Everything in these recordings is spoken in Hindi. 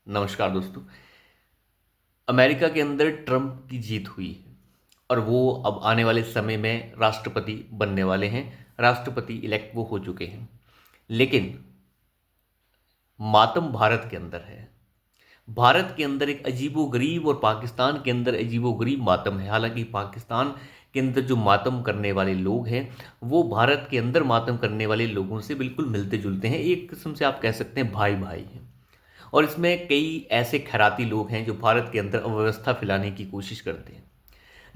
नमस्कार दोस्तों। अमेरिका के अंदर ट्रंप की जीत हुई है और वो अब आने वाले समय में राष्ट्रपति बनने वाले हैं। राष्ट्रपति इलेक्ट वो हो चुके हैं। लेकिन मातम भारत के अंदर है। भारत के अंदर एक अजीबोगरीब और पाकिस्तान के अंदर अजीबोगरीब मातम है। हालांकि पाकिस्तान के अंदर जो मातम करने वाले लोग हैं वो भारत के अंदर मातम करने वाले लोगों से बिल्कुल मिलते जुलते हैं। एक किस्म से आप कह सकते हैं भाई भाई हैं। और इसमें कई ऐसे खैराती लोग हैं जो भारत के अंदर अव्यवस्था फैलाने की कोशिश करते हैं,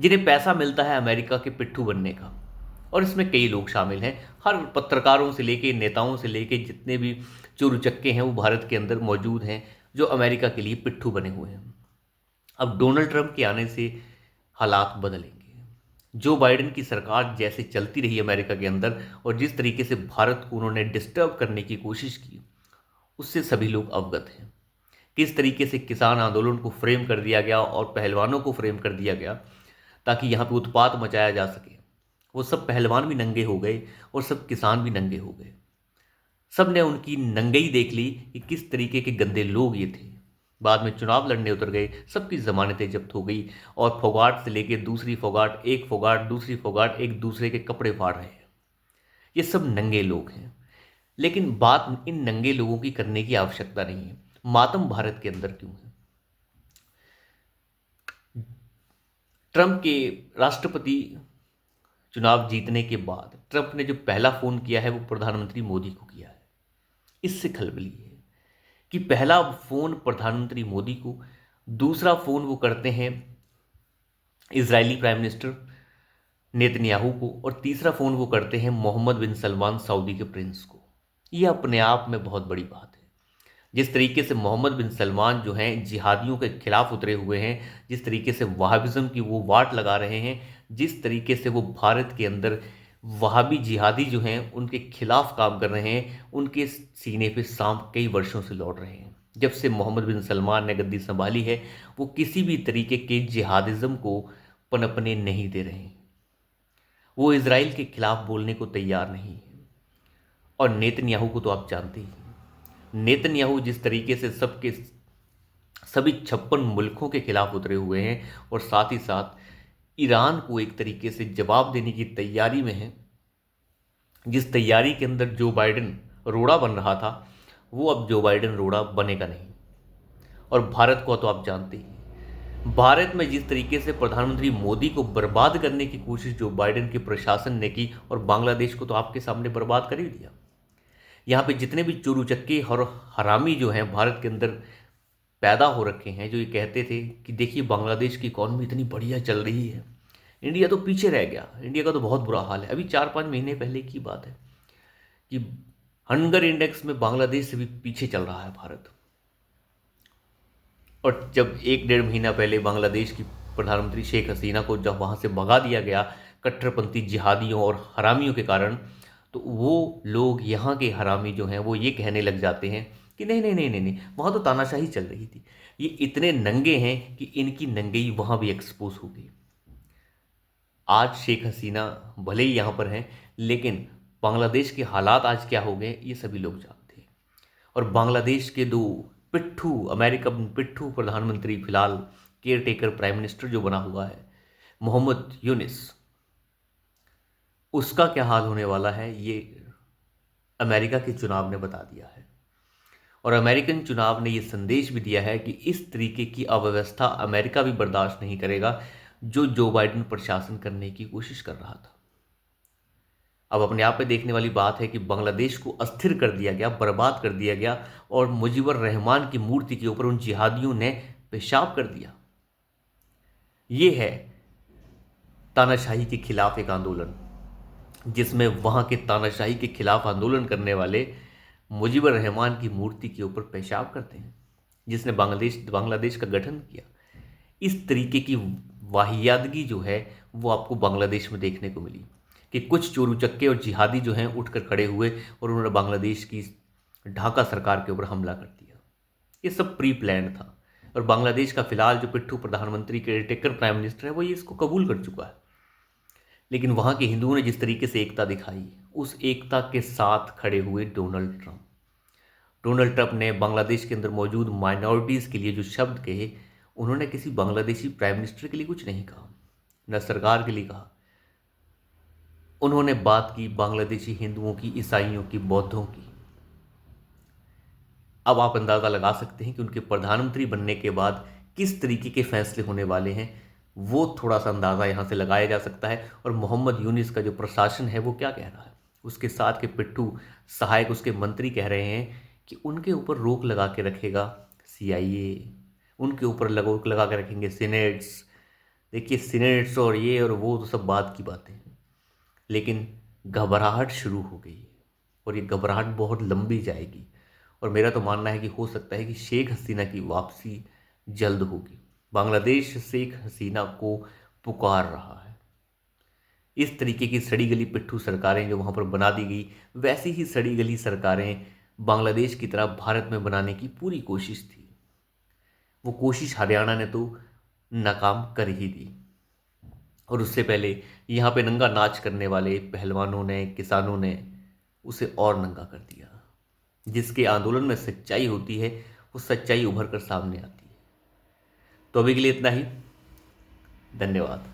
जिन्हें पैसा मिलता है अमेरिका के पिट्ठू बनने का। और इसमें कई लोग शामिल हैं। हर पत्रकारों से लेके नेताओं से लेके जितने भी चोर-उचक्के हैं वो भारत के अंदर मौजूद हैं, जो अमेरिका के लिए पिट्ठू बने हुए हैं। अब डोनाल्ड ट्रंप के आने से हालात बदलेंगे। जो बाइडेन की सरकार जैसे चलती रही अमेरिका के अंदर और जिस तरीके से भारत को उन्होंने डिस्टर्ब करने की कोशिश की, उससे सभी लोग अवगत हैं। किस तरीके से किसान आंदोलन को फ्रेम कर दिया गया और पहलवानों को फ्रेम कर दिया गया ताकि यहाँ पे उत्पात मचाया जा सके। वो सब पहलवान भी नंगे हो गए और सब किसान भी नंगे हो गए। सब ने उनकी नंगई देख ली कि किस तरीके के गंदे लोग ये थे। बाद में चुनाव लड़ने उतर गए, सबकी जमानतें जब्त हो गई और फोगाट से लेके दूसरी फोगाट, एक फोगाट दूसरी फोगाट, एक दूसरे के कपड़े फाड़ रहे हैं। ये सब नंगे लोग हैं। लेकिन बात इन नंगे लोगों की करने की आवश्यकता नहीं है। मातम भारत के अंदर क्यों है? ट्रंप के राष्ट्रपति चुनाव जीतने के बाद ट्रंप ने जो पहला फोन किया है वो प्रधानमंत्री मोदी को किया है। इससे खलबली है कि पहला फोन प्रधानमंत्री मोदी को, दूसरा फोन वो करते हैं इजरायली प्राइम मिनिस्टर नेतन्याहू को, और तीसरा फोन वो करते हैं मोहम्मद बिन सलमान सऊदी के प्रिंस को। यह अपने आप में बहुत बड़ी बात है। जिस तरीके से मोहम्मद बिन सलमान जो हैं जिहादियों के खिलाफ उतरे हुए हैं, जिस तरीके से वहाबिज्म की वो वाट लगा रहे हैं, जिस तरीके से वो भारत के अंदर वहाबी जिहादी जो हैं उनके खिलाफ काम कर रहे हैं, उनके सीने पे सांप कई वर्षों से लौट रहे हैं। जब से मोहम्मद बिन सलमान ने गद्दी संभाली है वो किसी भी तरीके के जिहादिज्म को पनपने नहीं दे रहे हैं। वो इसराइल के खिलाफ बोलने को तैयार नहीं है। और नेतन्याहू को तो आप जानते ही हैं। नेतन्याहू जिस तरीके से सबके सभी 56 मुल्कों के खिलाफ उतरे हुए हैं और साथ ही साथ ईरान को एक तरीके से जवाब देने की तैयारी में है, जिस तैयारी के अंदर जो बाइडेन रोड़ा बन रहा था वो अब जो बाइडेन रोड़ा बनेगा नहीं। और भारत को तो आप जानते ही हैं। भारत में जिस तरीके से प्रधानमंत्री मोदी को बर्बाद करने की कोशिश जो बाइडेन के प्रशासन ने की, और बांग्लादेश को तो आपके सामने बर्बाद कर ही दिया। यहाँ पे जितने भी चोर उचक्के और हरामी जो हैं भारत के अंदर पैदा हो रखे हैं, जो ये कहते थे कि देखिए बांग्लादेश की इकॉनमी इतनी बढ़िया चल रही है, इंडिया तो पीछे रह गया, इंडिया का तो बहुत बुरा हाल है। अभी 4-5 महीने पहले की बात है कि हंगर इंडेक्स में बांग्लादेश से भी पीछे चल रहा है भारत। और जब 1-1.5 महीना पहले बांग्लादेश की प्रधानमंत्री शेख हसीना को जब वहाँ से भगा दिया गया कट्टरपंथी जिहादियों और हरामियों के कारण, तो वो लोग यहाँ के हरामी जो हैं वो ये कहने लग जाते हैं कि नहीं नहीं नहीं नहीं नहीं, वहाँ तो तानाशाही चल रही थी। ये इतने नंगे हैं कि इनकी नंगई वहाँ भी एक्सपोज हो गई। आज शेख हसीना भले ही यहाँ पर हैं, लेकिन बांग्लादेश के हालात आज क्या हो गए ये सभी लोग जानते हैं। और बांग्लादेश के दो पिट्ठू, अमेरिका पिट्ठू प्रधानमंत्री, फिलहाल केयर टेकर प्राइम मिनिस्टर जो बना हुआ है मोहम्मद यूनिस, उसका क्या हाल होने वाला है ये अमेरिका के चुनाव ने बता दिया है। और अमेरिकन चुनाव ने ये संदेश भी दिया है कि इस तरीके की अव्यवस्था अमेरिका भी बर्दाश्त नहीं करेगा जो जो बाइडेन प्रशासन करने की कोशिश कर रहा था। अब अपने आप में देखने वाली बात है कि बांग्लादेश को अस्थिर कर दिया गया, बर्बाद कर दिया गया, और मुजीबर रहमान की मूर्ति के ऊपर उन जिहादियों ने पेशाब कर दिया। ये है तानाशाही के खिलाफ एक आंदोलन, जिसमें वहाँ के तानाशाही के खिलाफ आंदोलन करने वाले मुजीबर रहमान की मूर्ति के ऊपर पेशाब करते हैं, जिसने बांग्लादेश का गठन किया। इस तरीके की वाहियादगी जो है वो आपको बांग्लादेश में देखने को मिली कि कुछ चोर उचक्के और जिहादी जो हैं उठकर खड़े हुए और उन्होंने बांग्लादेश की ढाका सरकार के ऊपर हमला कर दिया। ये सब प्री प्लान था। और बांग्लादेश का फिलहाल जो पिट्ठू प्रधानमंत्री केयर टेकर प्राइम मिनिस्टर है वो ये इसको कबूल कर चुका है। लेकिन वहाँ के हिंदुओं ने जिस तरीके से एकता दिखाई, उस एकता के साथ खड़े हुए डोनाल्ड ट्रंप, डोनाल्ड ट्रंप ने बांग्लादेश के अंदर मौजूद माइनॉरिटीज़ के लिए जो शब्द कहे, उन्होंने किसी बांग्लादेशी प्राइम मिनिस्टर के लिए कुछ नहीं कहा, न सरकार के लिए कहा। उन्होंने बात की बांग्लादेशी हिंदुओं की, ईसाइयों की, बौद्धों की। अब आप अंदाज़ा लगा सकते हैं कि उनके प्रधानमंत्री बनने के बाद किस तरीके के फैसले होने वाले हैं, वो थोड़ा सा अंदाज़ा यहाँ से लगाया जा सकता है। और मोहम्मद यूनिस का जो प्रशासन है वो क्या कह रहा है, उसके साथ के पिट्ठू सहायक उसके मंत्री कह रहे हैं कि उनके ऊपर रोक लगा के रखेगा CIA, उनके ऊपर रोक लगा के रखेंगे सीनेट्स। देखिए सीनेट्स और ये और वो तो सब बात की बातें हैं, लेकिन घबराहट शुरू हो गई है और ये घबराहट बहुत लंबी जाएगी। और मेरा तो मानना है कि हो सकता है कि शेख हसीना की वापसी जल्द होगी। बांग्लादेश शेख हसीना को पुकार रहा है। इस तरीके की सड़ी गली पिट्ठू सरकारें जो वहाँ पर बना दी गई, वैसी ही सड़ी गली सरकारें बांग्लादेश की तरह भारत में बनाने की पूरी कोशिश थी। वो कोशिश हरियाणा ने तो नाकाम कर ही दी। और उससे पहले यहाँ पे नंगा नाच करने वाले पहलवानों ने, किसानों ने उसे और नंगा कर दिया। जिसके आंदोलन में सच्चाई होती है वो सच्चाई उभर कर सामने आती है। तो अभी के लिए इतना ही। धन्यवाद।